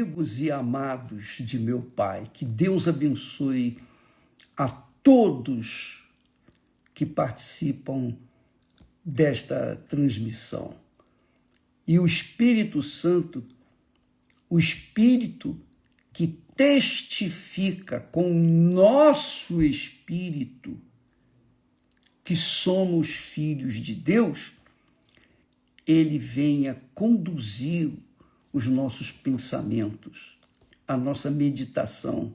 amigos e amados de meu Pai, que Deus abençoe a todos que participam desta transmissão. E o Espírito Santo, o Espírito que testifica com o nosso espírito que somos filhos de Deus, ele venha conduzir os nossos pensamentos, a nossa meditação,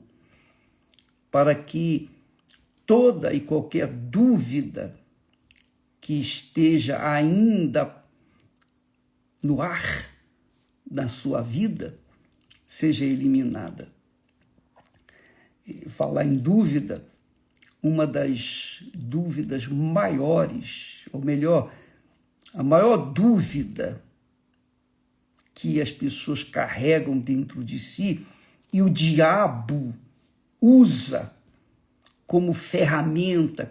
para que toda e qualquer dúvida que esteja ainda no ar da sua vida seja eliminada. E falar em dúvida, uma das dúvidas maiores, ou melhor, a maior dúvida que as pessoas carregam dentro de si e o diabo usa como ferramenta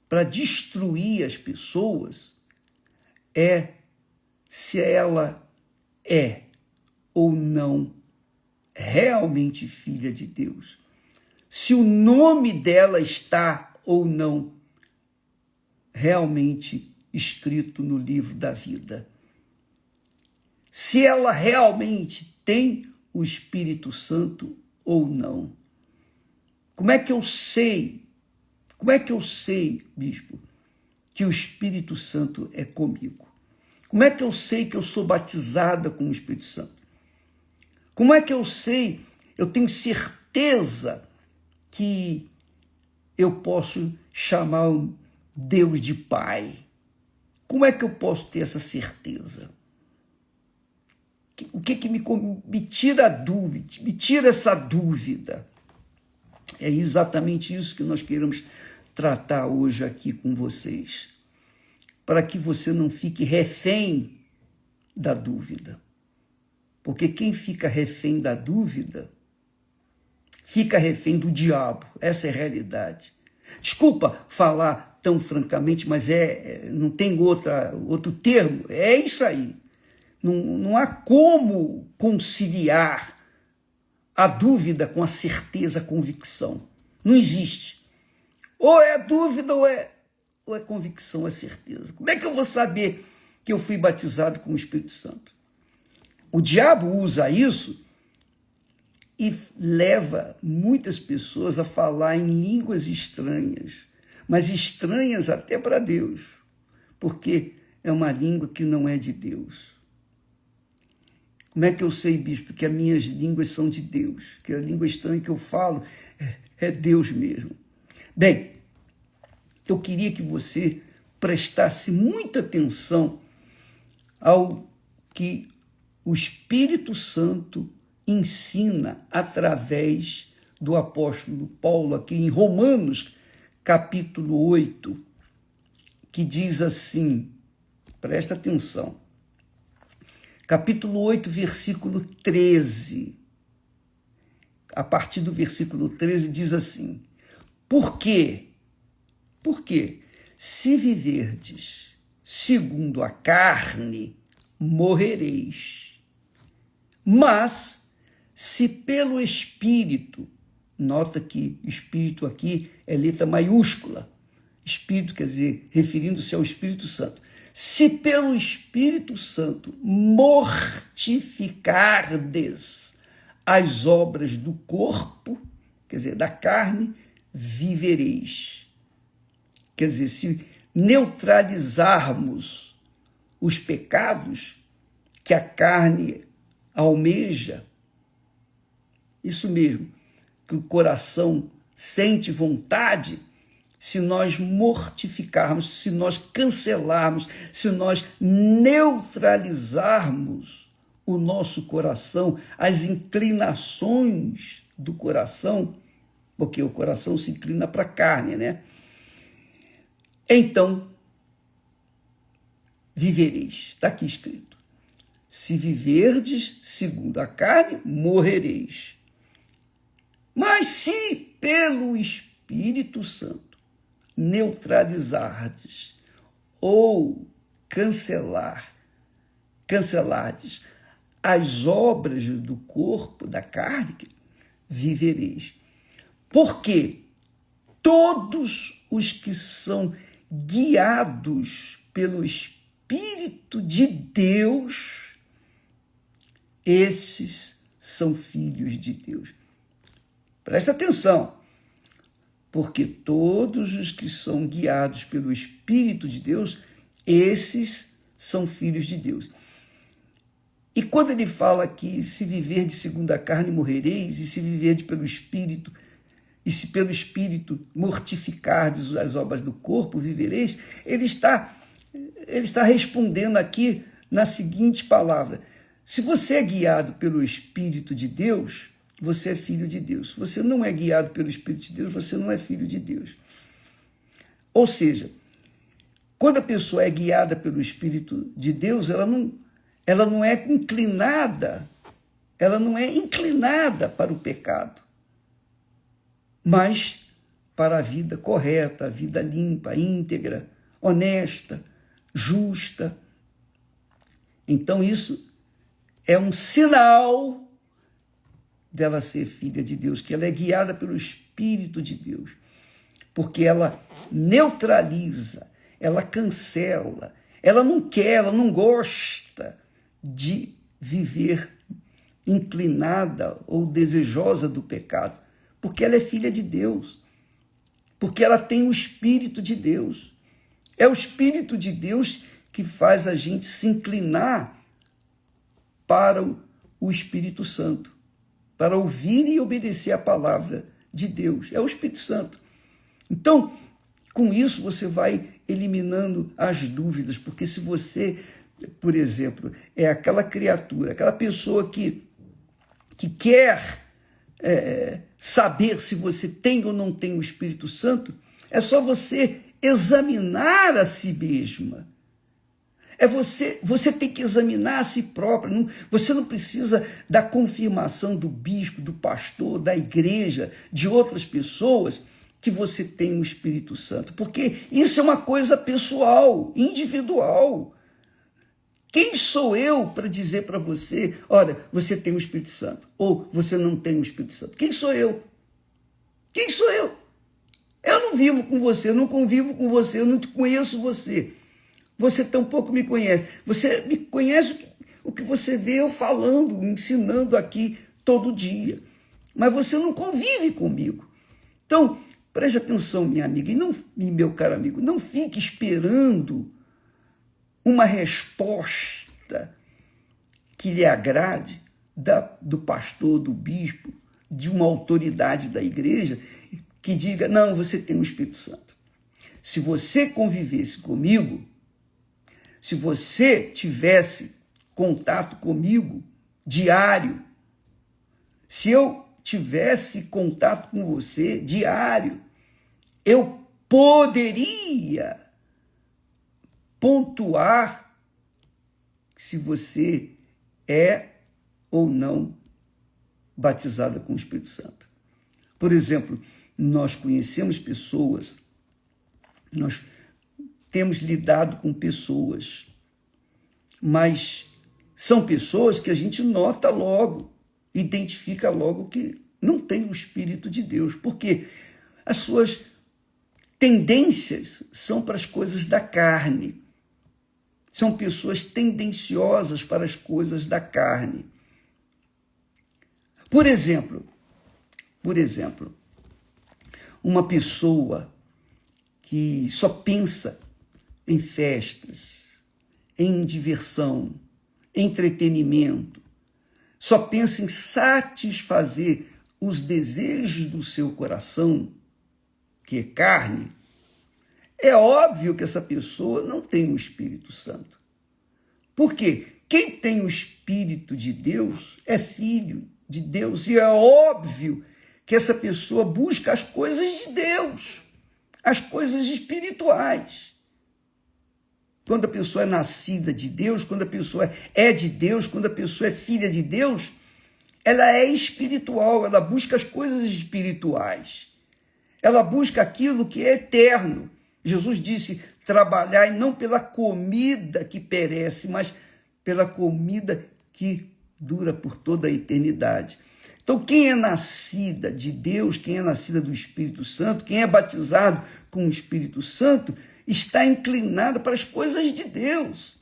para destruir as pessoas é se ela é ou não realmente filha de Deus. Se o nome dela está ou não realmente escrito no livro da vida. Se ela realmente tem o Espírito Santo ou não. Como é que eu sei, bispo, que o Espírito Santo é comigo? Como é que eu sei que eu sou batizada com o Espírito Santo? Como é que eu sei, eu tenho certeza que eu posso chamar Deus de Pai? Como é que eu posso ter essa certeza? O que me tira a dúvida, me tira essa dúvida? É exatamente isso que nós queremos tratar hoje aqui com vocês, para que você não fique refém da dúvida. Porque quem fica refém da dúvida, fica refém do diabo. Essa é a realidade. Desculpa falar tão francamente, mas não tem outro termo. É isso aí. Não há como conciliar a dúvida com a certeza, a convicção. Não existe. Ou é dúvida ou é convicção, é certeza. Como é que eu vou saber que eu fui batizado com o Espírito Santo? O diabo usa isso e leva muitas pessoas a falar em línguas estranhas, mas estranhas até para Deus, porque é uma língua que não é de Deus. Como é que eu sei, bispo, que as minhas línguas são de Deus? Que a língua estranha que eu falo é Deus mesmo. Bem, eu queria que você prestasse muita atenção ao que o Espírito Santo ensina através do apóstolo Paulo, aqui em Romanos, capítulo 8, que diz assim, presta atenção, capítulo 8, versículo 13, a partir do versículo 13 diz assim, Por quê? Porque se viverdes segundo a carne, morrereis. Mas, se pelo Espírito, nota que Espírito aqui é letra maiúscula, Espírito quer dizer, referindo-se ao Espírito Santo, se pelo Espírito Santo mortificardes as obras do corpo, quer dizer, da carne, vivereis. Quer dizer, se neutralizarmos os pecados que a carne almeja, isso mesmo, que o coração sente vontade, se nós mortificarmos, se nós cancelarmos, se nós neutralizarmos o nosso coração, as inclinações do coração, porque o coração se inclina para a carne, né? Então, vivereis. Está aqui escrito. Se viverdes segundo a carne, morrereis. Mas se pelo Espírito Santo neutralizardes ou cancelardes as obras do corpo, da carne, vivereis. Porque todos os que são guiados pelo Espírito de Deus, esses são filhos de Deus. Presta atenção, porque todos os que são guiados pelo Espírito de Deus, esses são filhos de Deus. E quando ele fala que se viver de segundo a carne morrereis, e se viver pelo Espírito, e se pelo Espírito mortificardes as obras do corpo, vivereis, ele está respondendo aqui na seguinte palavra: se você é guiado pelo Espírito de Deus, você é filho de Deus. Se você não é guiado pelo Espírito de Deus, você não é filho de Deus. Ou seja, quando a pessoa é guiada pelo Espírito de Deus, ela não é inclinada para o pecado, mas para a vida correta, a vida limpa, íntegra, honesta, justa. Então isso é um sinal dela ser filha de Deus, que ela é guiada pelo Espírito de Deus, porque ela neutraliza, ela cancela, ela não quer, ela não gosta de viver inclinada ou desejosa do pecado, porque ela é filha de Deus, porque ela tem o Espírito de Deus. É o Espírito de Deus que faz a gente se inclinar para o Espírito Santo, para ouvir e obedecer a palavra de Deus. É o Espírito Santo. Então, com isso você vai eliminando as dúvidas, porque se você, por exemplo, é aquela criatura, aquela pessoa que quer saber se você tem ou não tem o Espírito Santo, é só você examinar a si mesma. Você tem que examinar a si próprio. Você não precisa da confirmação do bispo, do pastor, da igreja, de outras pessoas que você tem o Espírito Santo, porque isso é uma coisa pessoal, individual. Quem sou eu para dizer para você, olha, você tem o Espírito Santo, ou você não tem o Espírito Santo? Quem sou eu? Quem sou eu? Eu não vivo com você, eu não convivo com você, eu não conheço você. Você tampouco me conhece. Você me conhece o que você vê eu falando, ensinando aqui todo dia. Mas você não convive comigo. Então, preste atenção, minha amiga, e meu caro amigo, não fique esperando uma resposta que lhe agrade do pastor, do bispo, de uma autoridade da igreja, que diga, não, você tem o Espírito Santo. Se você convivesse comigo, se você tivesse contato comigo diário, se eu tivesse contato com você diário, eu poderia pontuar se você é ou não batizada com o Espírito Santo. Por exemplo, nós conhecemos pessoas, nós temos lidado com pessoas, mas são pessoas que a gente nota logo, identifica logo que não tem o Espírito de Deus, porque as suas tendências são para as coisas da carne. São pessoas tendenciosas para as coisas da carne. Por exemplo, uma pessoa que só pensa em festas, em diversão, entretenimento, só pensa em satisfazer os desejos do seu coração, que é carne, é óbvio que essa pessoa não tem o Espírito Santo. Por quê? Quem tem o Espírito de Deus é filho de Deus, e é óbvio que essa pessoa busca as coisas de Deus, as coisas espirituais. Quando a pessoa é nascida de Deus, quando a pessoa é de Deus, quando a pessoa é filha de Deus, ela é espiritual, ela busca as coisas espirituais. Ela busca aquilo que é eterno. Jesus disse, trabalhai não pela comida que perece, mas pela comida que dura por toda a eternidade. Então, quem é nascida de Deus, quem é nascida do Espírito Santo, quem é batizado com o Espírito Santo, está inclinado para as coisas de Deus.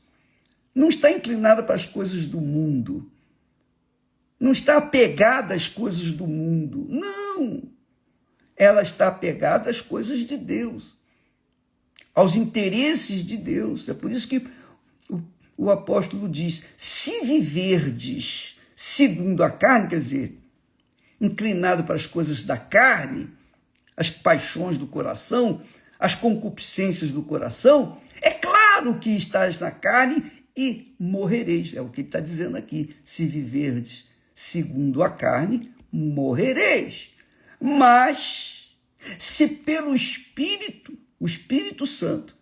Não está inclinada para as coisas do mundo. Não está apegada às coisas do mundo. Não! Ela está apegada às coisas de Deus, aos interesses de Deus. É por isso que o apóstolo diz, se viverdes segundo a carne, quer dizer, inclinado para as coisas da carne, as paixões do coração, as concupiscências do coração, é claro que estás na carne e morrereis. É o que ele está dizendo aqui. Se viverdes segundo a carne, morrereis. Mas, se pelo Espírito, o Espírito Santo,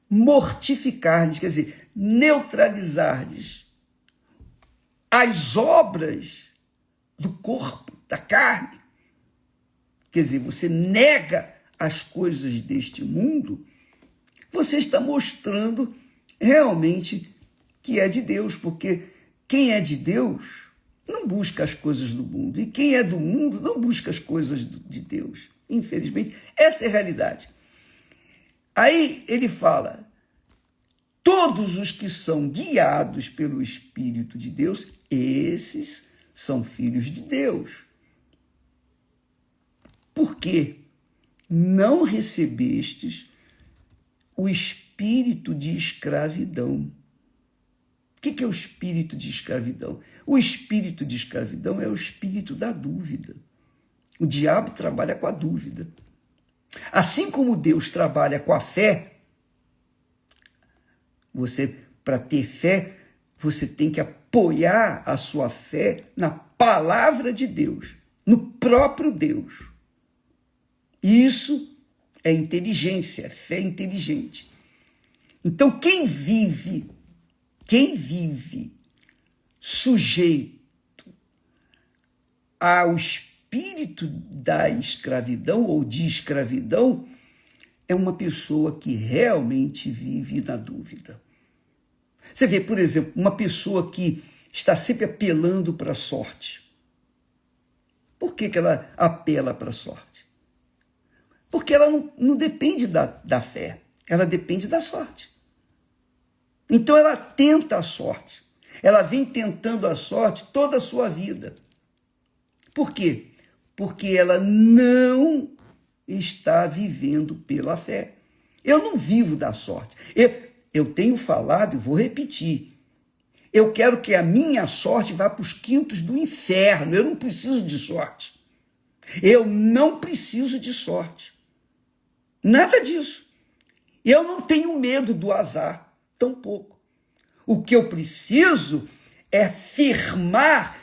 mortificardes, quer dizer, neutralizardes as obras do corpo, da carne, quer dizer, você nega as coisas deste mundo, você está mostrando realmente que é de Deus, porque quem é de Deus não busca as coisas do mundo, e quem é do mundo não busca as coisas de Deus. Infelizmente, essa é a realidade. Aí ele fala, todos os que são guiados pelo Espírito de Deus, esses são filhos de Deus. Por quê? Não recebestes o espírito de escravidão. O que é o espírito de escravidão? O espírito de escravidão é o espírito da dúvida. O diabo trabalha com a dúvida. Assim como Deus trabalha com a fé, para ter fé, você tem que apoiar a sua fé na palavra de Deus, no próprio Deus. Isso é inteligência, é fé inteligente. Então, quem vive sujeito ao espírito da escravidão ou de escravidão é uma pessoa que realmente vive na dúvida. Você vê, por exemplo, uma pessoa que está sempre apelando para a sorte. Por que ela apela para a sorte? Porque ela não depende da fé, ela depende da sorte. Então ela tenta a sorte, ela vem tentando a sorte toda a sua vida. Por quê? Porque ela não está vivendo pela fé. Eu não vivo da sorte. Eu tenho falado e vou repetir. Eu quero que a minha sorte vá para os quintos do inferno. Eu não preciso de sorte. Eu não preciso de sorte. Nada disso. Eu não tenho medo do azar, tampouco. O que eu preciso é firmar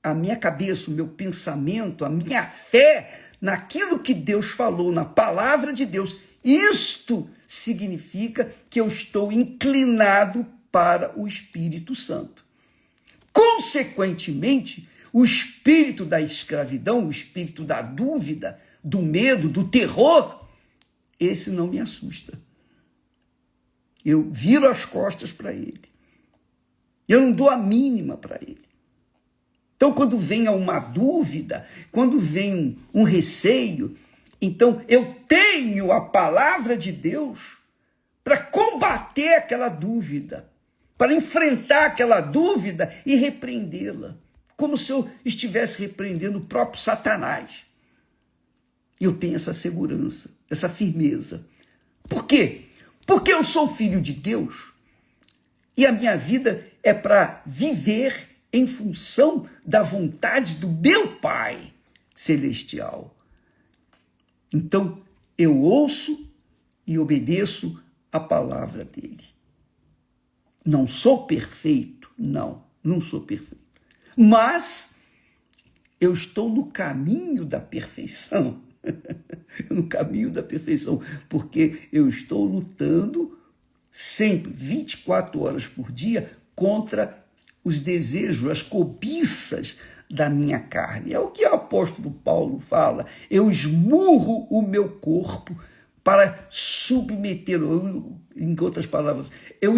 a minha cabeça, o meu pensamento, a minha fé naquilo que Deus falou, na palavra de Deus. Isto significa que eu estou inclinado para o Espírito Santo. Consequentemente, o espírito da escravidão, o espírito da dúvida, do medo, do terror, esse não me assusta. Eu viro as costas para ele. Eu não dou a mínima para ele. Então, quando vem uma dúvida, quando vem um receio, então eu tenho a palavra de Deus para combater aquela dúvida, para enfrentar aquela dúvida e repreendê-la, como se eu estivesse repreendendo o próprio Satanás. Eu tenho essa segurança, essa firmeza. Por quê? Porque eu sou filho de Deus e a minha vida é para viver em função da vontade do meu Pai celestial. Então, eu ouço e obedeço a palavra dele. Não sou perfeito, não sou perfeito. Mas eu estou no caminho da perfeição. No caminho da perfeição, porque eu estou lutando sempre, 24 horas por dia, contra os desejos, as cobiças da minha carne. É o que o apóstolo Paulo fala. Eu esmurro o meu corpo para submetê-lo. Em outras palavras, eu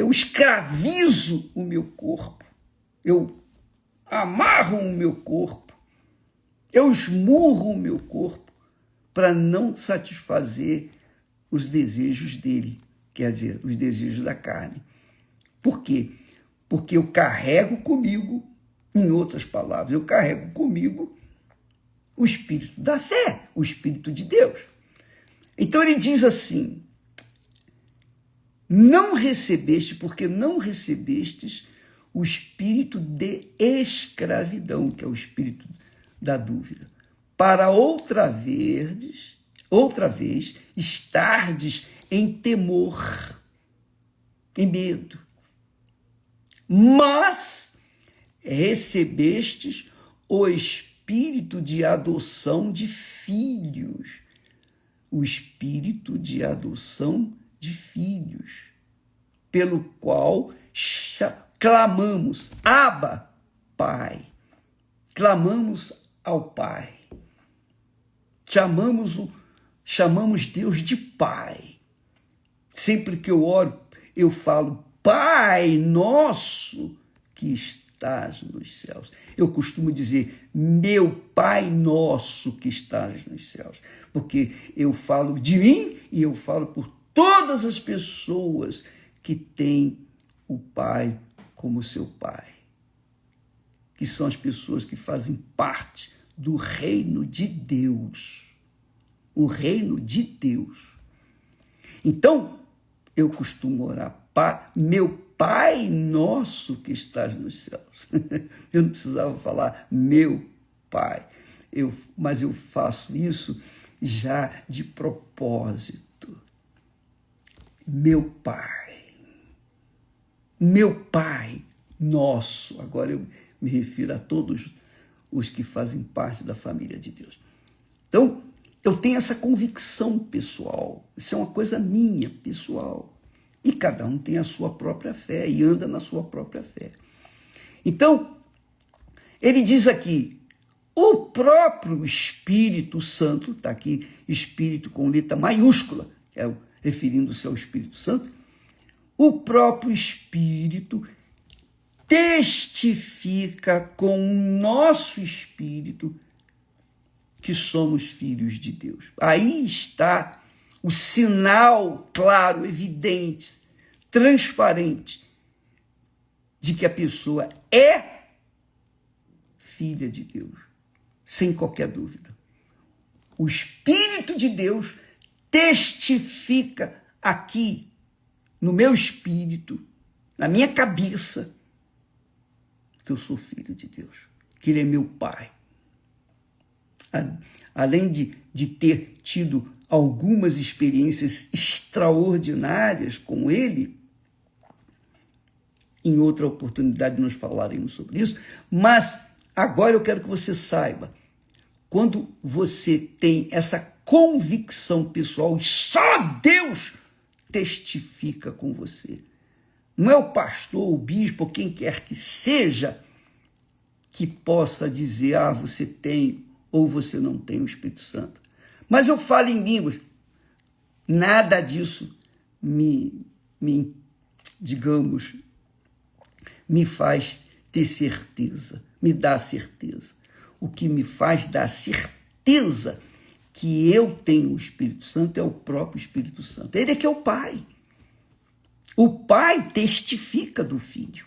escravizo o meu corpo eu amarro o meu corpo, eu esmurro o meu corpo para não satisfazer os desejos dele, quer dizer, os desejos da carne. Por quê? Porque eu carrego comigo, em outras palavras, eu carrego comigo o espírito da fé, o espírito de Deus. Então ele diz assim: não recebeste, porque não recebestes o espírito de escravidão, que é o espírito da dúvida, para outra vez estardes em temor, em medo. Mas recebestes o espírito de adoção de filhos, o espírito de adoção de filhos, pelo qual clamamos, Abba, Pai. Clamamos ao Pai. Chamamos Deus de Pai. Sempre que eu oro, eu falo, Pai nosso que estás nos céus. Eu costumo dizer, meu Pai nosso que estás nos céus. Porque eu falo de mim e eu falo por todas as pessoas que têm o Pai como seu Pai, que são as pessoas que fazem parte do reino de Deus. O reino de Deus. Então, eu costumo orar, meu Pai nosso que estás nos céus. Eu não precisava falar meu Pai, mas eu faço isso já de propósito. Meu Pai nosso. Agora eu me refiro a todos os que fazem parte da família de Deus. Então, eu tenho essa convicção pessoal. Isso é uma coisa minha, pessoal. E cada um tem a sua própria fé e anda na sua própria fé. Então, ele diz aqui, o próprio Espírito Santo, está aqui Espírito com letra maiúscula, referindo-se ao Espírito Santo, o próprio Espírito testifica com o nosso espírito que somos filhos de Deus. Aí está o sinal claro, evidente, transparente de que a pessoa é filha de Deus, sem qualquer dúvida. O Espírito de Deus testifica aqui no meu espírito, na minha cabeça, que eu sou filho de Deus, que Ele é meu Pai. Além de ter tido algumas experiências extraordinárias com Ele, em outra oportunidade nós falaremos sobre isso, mas agora eu quero que você saiba, quando você tem essa convicção pessoal, só Deus testifica com você. Não é o pastor, o bispo, quem quer que seja, que possa dizer, você tem ou você não tem o Espírito Santo. Mas eu falo em línguas. Nada disso me faz ter certeza, me dá certeza. O que me faz dar certeza que eu tenho o Espírito Santo é o próprio Espírito Santo. Ele é que é o Pai. O Pai testifica do Filho.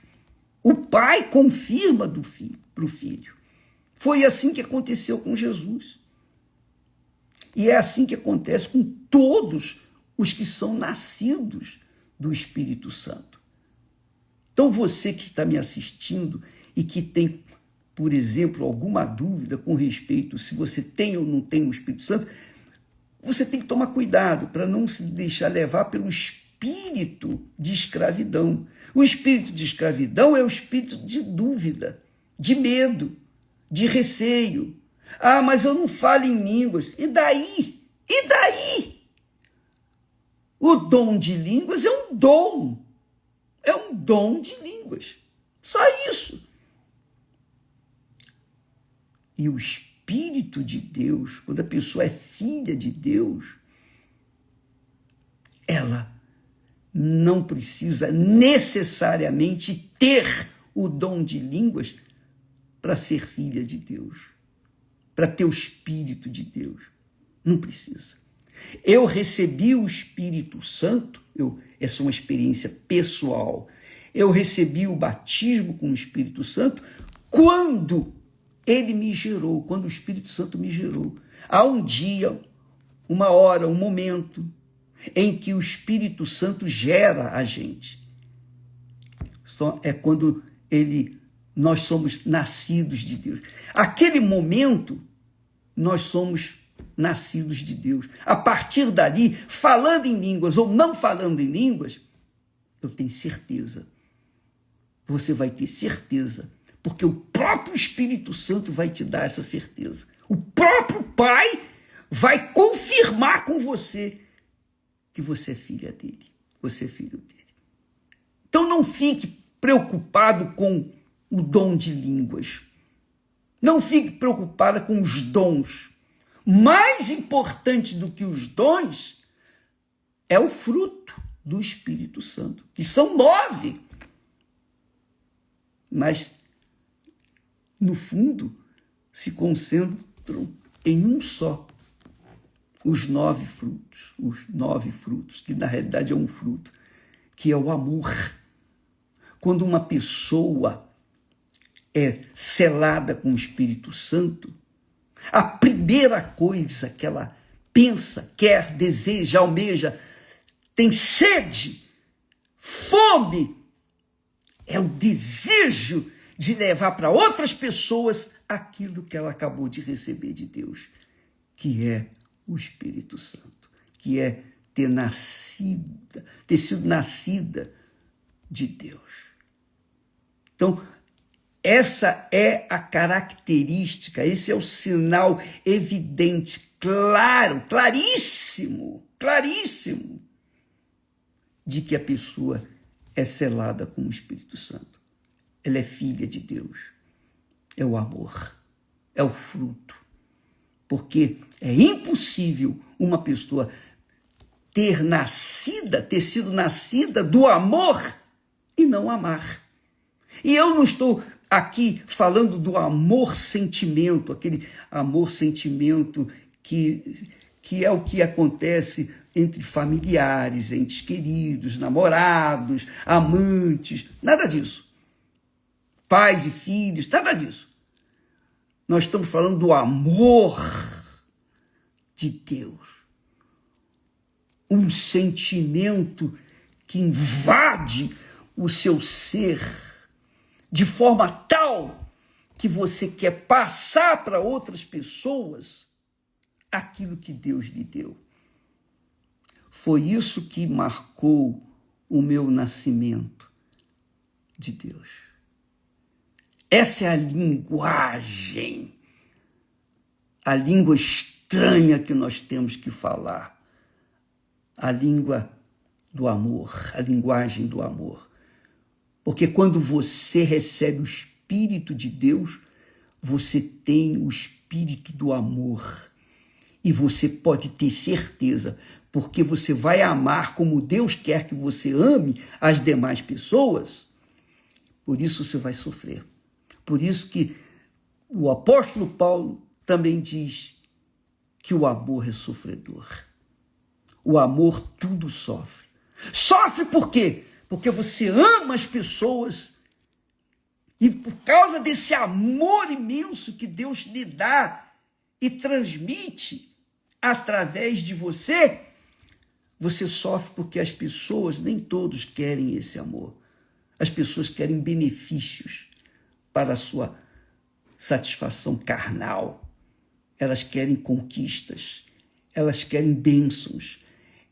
O Pai confirma para o Filho. Foi assim que aconteceu com Jesus. E é assim que acontece com todos os que são nascidos do Espírito Santo. Então você que está me assistindo e que tem, por exemplo, alguma dúvida com respeito se você tem ou não tem o Espírito Santo, você tem que tomar cuidado para não se deixar levar pelo espírito de escravidão. O espírito de escravidão é o espírito de dúvida, de medo, de receio. Mas eu não falo em línguas. E daí? E daí? O dom de línguas é um dom. É um dom de línguas. Só isso. E o Espírito de Deus, quando a pessoa é filha de Deus, ela não precisa necessariamente ter o dom de línguas para ser filha de Deus, para ter o Espírito de Deus. Não precisa. Eu recebi o Espírito Santo, essa é uma experiência pessoal. Eu recebi o batismo com o Espírito Santo quando ele me gerou, quando o Espírito Santo me gerou. Há um dia, uma hora, um momento em que o Espírito Santo gera a gente. É quando nós somos nascidos de Deus. Aquele momento, nós somos nascidos de Deus. A partir dali, falando em línguas ou não falando em línguas, eu tenho certeza. Você vai ter certeza, porque o próprio Espírito Santo vai te dar essa certeza. O próprio Pai vai confirmar com você que você é filha dele, você é filho dele. Então não fique preocupado com o dom de línguas. Não fique preocupada com os dons. Mais importante do que os dons é o fruto do Espírito Santo, que são 9. Mas, no fundo, se concentram em um só. Os 9 frutos, que na realidade é um fruto, que é o amor. Quando uma pessoa é selada com o Espírito Santo, a primeira coisa que ela pensa, quer, deseja, almeja, tem sede, fome, é o desejo de levar para outras pessoas aquilo que ela acabou de receber de Deus, que é o Espírito Santo, que é ter sido nascida de Deus. Então, essa é a característica, esse é o sinal evidente, claro, claríssimo, de que a pessoa é selada com o Espírito Santo. Ela é filha de Deus. É o amor, é o fruto. Porque é impossível uma pessoa ter sido nascida do amor e não amar. E eu não estou aqui falando do amor-sentimento, aquele amor-sentimento que é o que acontece entre familiares, entes queridos, namorados, amantes, nada disso. Pais e filhos, nada disso. Nós estamos falando do amor de Deus. Um sentimento que invade o seu ser de forma tal que você quer passar para outras pessoas aquilo que Deus lhe deu. Foi isso que marcou o meu nascimento de Deus. Essa é a linguagem, a língua estranha que nós temos que falar, a língua do amor, a linguagem do amor. Porque quando você recebe o Espírito de Deus, você tem o Espírito do amor. E você pode ter certeza, porque você vai amar como Deus quer que você ame as demais pessoas, por isso você vai sofrer. Por isso que o apóstolo Paulo também diz que o amor é sofredor. O amor tudo sofre. Sofre por quê? Porque você ama as pessoas e por causa desse amor imenso que Deus lhe dá e transmite através de você, você sofre porque as pessoas, nem todos querem esse amor. As pessoas querem benefícios para a sua satisfação carnal. Elas querem conquistas, elas querem bênçãos,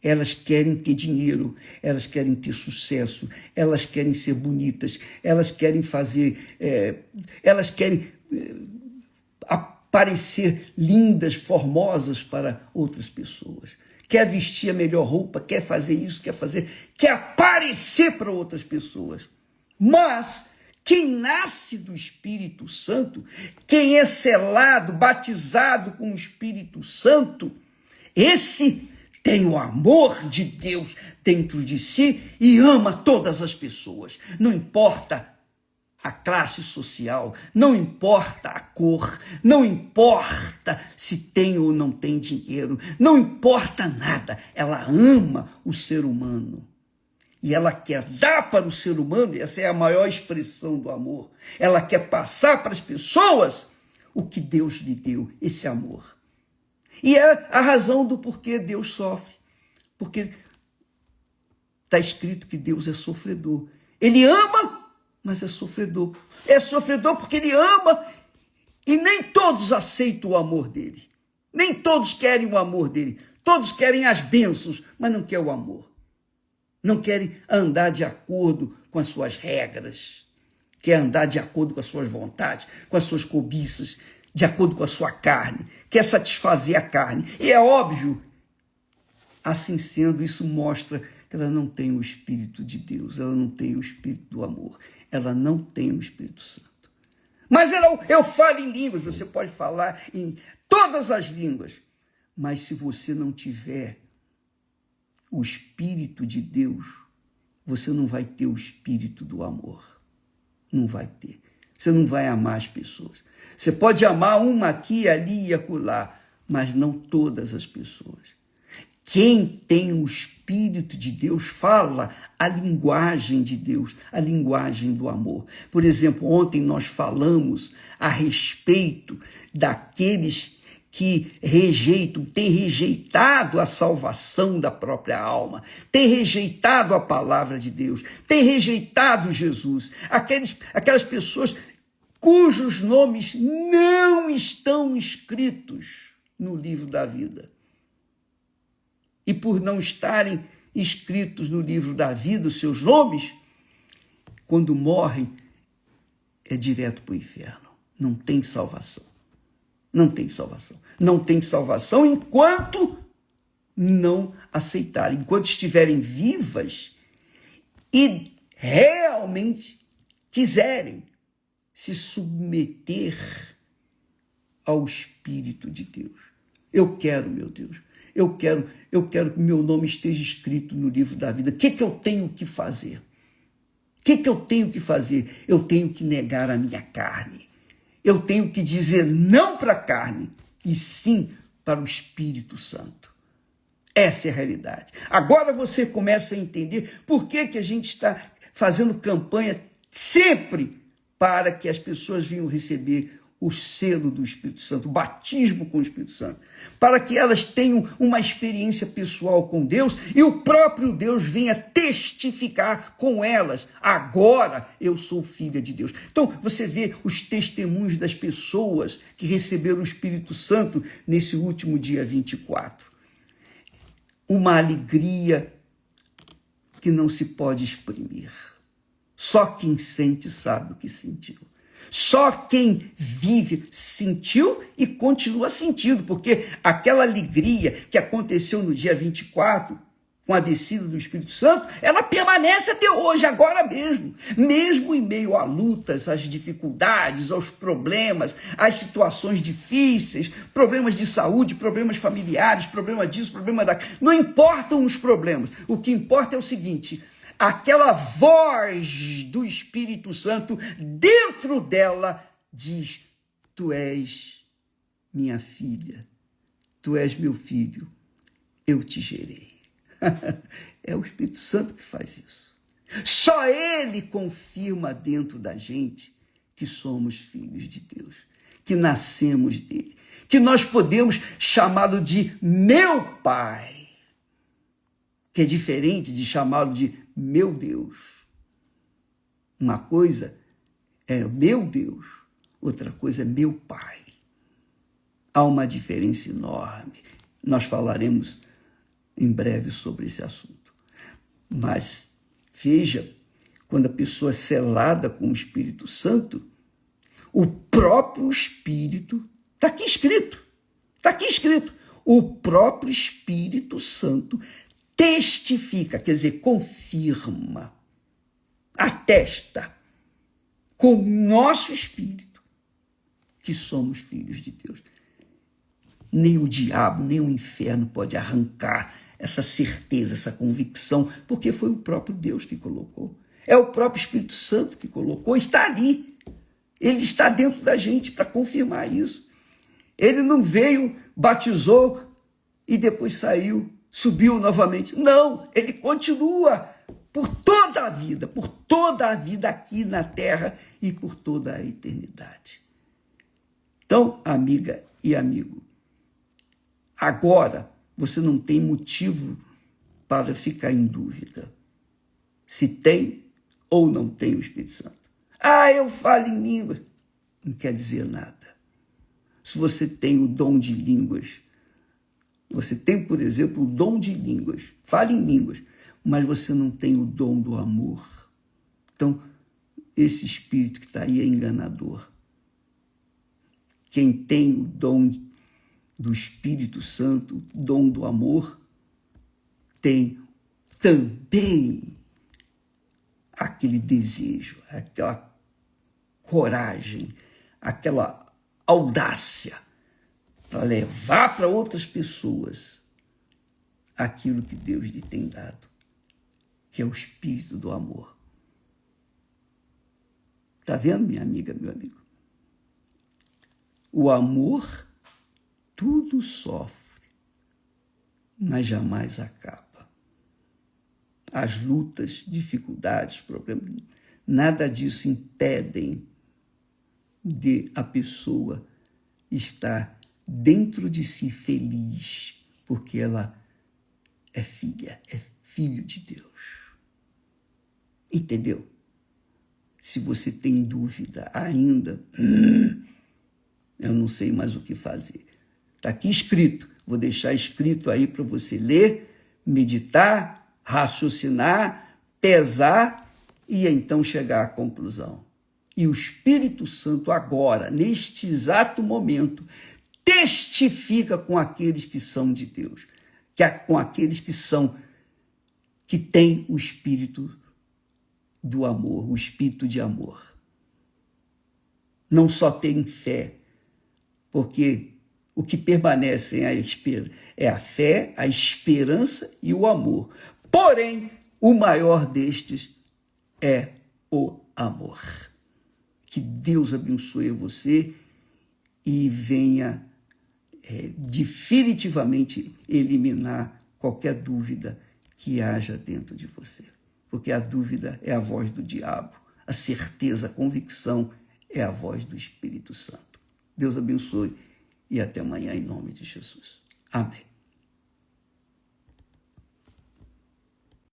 elas querem ter dinheiro, elas querem ter sucesso, elas querem ser bonitas, elas querem parecer lindas, formosas para outras pessoas. Quer vestir a melhor roupa, quer fazer isso, quer aparecer para outras pessoas. Mas quem nasce do Espírito Santo, quem é selado, batizado com o Espírito Santo, esse tem o amor de Deus dentro de si e ama todas as pessoas. Não importa a classe social, não importa a cor, não importa se tem ou não tem dinheiro, não importa nada. Ela ama o ser humano. E ela quer dar para o ser humano, essa é a maior expressão do amor. Ela quer passar para as pessoas o que Deus lhe deu, esse amor. E é a razão do porquê Deus sofre. Porque está escrito que Deus é sofredor. Ele ama, mas é sofredor. É sofredor porque ele ama e nem todos aceitam o amor dele. Nem todos querem o amor dele. Todos querem as bênçãos, mas não querem o amor. Não querem andar de acordo com as suas regras. Quer andar de acordo com as suas vontades, com as suas cobiças, de acordo com a sua carne. Quer satisfazer a carne. E é óbvio, assim sendo, isso mostra que ela não tem o Espírito de Deus, ela não tem o Espírito do amor, ela não tem o Espírito Santo. Mas eu falo em línguas, você pode falar em todas as línguas, mas se você não tiver o Espírito de Deus, você não vai ter o Espírito do amor. Não vai ter. Você não vai amar as pessoas. Você pode amar uma aqui, ali e acolá, mas não todas as pessoas. Quem tem o Espírito de Deus fala a linguagem de Deus, a linguagem do amor. Por exemplo, ontem nós falamos a respeito daqueles que têm rejeitado a salvação da própria alma, têm rejeitado a palavra de Deus, têm rejeitado Jesus. Aquelas pessoas cujos nomes não estão escritos no livro da vida. E por não estarem escritos no livro da vida, os seus nomes, quando morrem, é direto para o inferno. Não tem salvação. Não tem salvação. Não tem salvação enquanto não aceitarem, enquanto estiverem vivas e realmente quiserem se submeter ao Espírito de Deus. Eu quero, meu Deus, eu quero que meu nome esteja escrito no livro da vida. O que eu tenho que fazer? O que eu tenho que fazer? Eu tenho que negar a minha carne. Eu tenho que dizer não para a carne e sim para o Espírito Santo. Essa é a realidade. Agora você começa a entender por que a gente está fazendo campanha sempre para que as pessoas venham receber o selo do Espírito Santo, o batismo com o Espírito Santo, para que elas tenham uma experiência pessoal com Deus e o próprio Deus venha testificar com elas. Agora eu sou filha de Deus. Então, você vê os testemunhos das pessoas que receberam o Espírito Santo nesse último dia 24. Uma alegria que não se pode exprimir. Só quem sente sabe o que sentiu. Só quem vive sentiu e continua sentindo, porque aquela alegria que aconteceu no dia 24, com a descida do Espírito Santo, ela permanece até hoje, agora mesmo. Mesmo em meio a lutas, às dificuldades, aos problemas, às situações difíceis, problemas de saúde, problemas familiares, problema disso, problema daquilo. Não importam os problemas. O que importa é o seguinte: aquela voz do Espírito Santo dentro dela diz: tu és minha filha, tu és meu filho, eu te gerei. É o Espírito Santo que faz isso. Só ele confirma dentro da gente que somos filhos de Deus, que nascemos dele, que nós podemos chamá-lo de meu Pai, que é diferente de chamá-lo de meu Deus. Uma coisa é meu Deus, outra coisa é meu Pai. Há uma diferença enorme. Nós falaremos em breve sobre esse assunto. Mas veja, quando a pessoa é selada com o Espírito Santo, o próprio Espírito, está aqui escrito, o próprio Espírito Santo testifica, quer dizer, confirma, atesta com o nosso espírito que somos filhos de Deus. Nem o diabo, nem o inferno pode arrancar essa certeza, essa convicção, porque foi o próprio Deus que colocou. É o próprio Espírito Santo que colocou, está ali. Ele está dentro da gente para confirmar isso. Ele não veio, batizou e depois saiu, subiu novamente. Não, ele continua por toda a vida aqui na terra e por toda a eternidade. Então, amiga e amigo, agora você não tem motivo para ficar em dúvida se tem ou não tem o Espírito Santo. Eu falo em línguas. Não quer dizer nada. Se você tem o dom de línguas, você tem, por exemplo, o dom de línguas, fala em línguas, mas você não tem o dom do amor. Então, esse espírito que está aí é enganador. Quem tem o dom do Espírito Santo, o dom do amor, tem também aquele desejo, aquela coragem, aquela audácia para levar para outras pessoas aquilo que Deus lhe tem dado, que é o Espírito do amor. Está vendo, minha amiga, meu amigo? O amor tudo sofre, mas jamais acaba. As lutas, dificuldades, problemas, nada disso impedem de a pessoa estar dentro de si feliz, porque ela é filha, é filho de Deus. Entendeu? Se você tem dúvida ainda, eu não sei mais o que fazer. Está aqui escrito, vou deixar escrito aí para você ler, meditar, raciocinar, pesar e então chegar à conclusão. E o Espírito Santo agora, neste exato momento, testifica com aqueles que são de Deus, com aqueles que têm o Espírito do amor, o Espírito de amor. Não só tem fé, porque o que permanece é a fé, a esperança e o amor. Porém, o maior destes é o amor. Que Deus abençoe você e venha definitivamente eliminar qualquer dúvida que haja dentro de você. Porque a dúvida é a voz do diabo, a certeza, a convicção é a voz do Espírito Santo. Deus abençoe e até amanhã em nome de Jesus. Amém.